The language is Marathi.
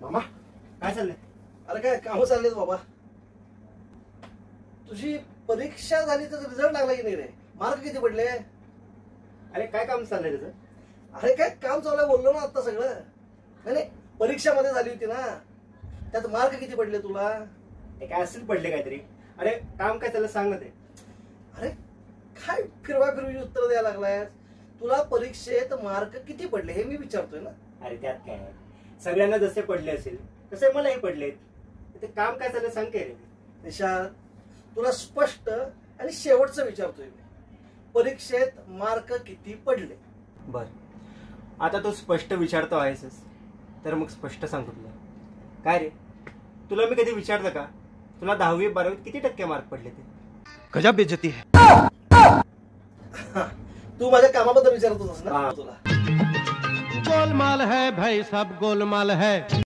मामा काय चाललंय? अरे काय काम चाललेत बाबा. तुझी परीक्षा झाली तर रिझल्ट लागला की नाही रे? मार्क किती पडले? अरे काय काम चाललंय त्याचं? अरे काय काम चालू आहे बोललो ना आता सगळं. नाही परीक्षामध्ये झाली होती ना, त्यात मार्क किती पडले तुला? हे काय असेल पडले काहीतरी. अरे काम काय चाललं सांग ना ते. अरे काय फिरवा फिरवी उत्तर द्यायला लागलाय? तुला परीक्षेत मार्क किती पडले हे मी विचारतोय ना. अरे त्यात काय, सगळ्यांना जसे पडले असेल तसे मलाही पडलेत. ते काम काय चाललं सांग काय रे. निशांत, तुला स्पष्ट आणि शेवटचं विचारतोय मी, परीक्षेत मार्क किती पडले? बर, आता तू स्पष्ट विचारतो आहेस तर मग स्पष्ट सांगतो तुला. काय रे, तुला मी कधी विचारलं का तुला 10वी-12वीत किती टक्के मार्क पडले ते? गजब बेइज्जती है. तू माझ्या कामाबद्दल विचारत होतास ना तुला. गोलमाल है भाई, सब गोलमाल है.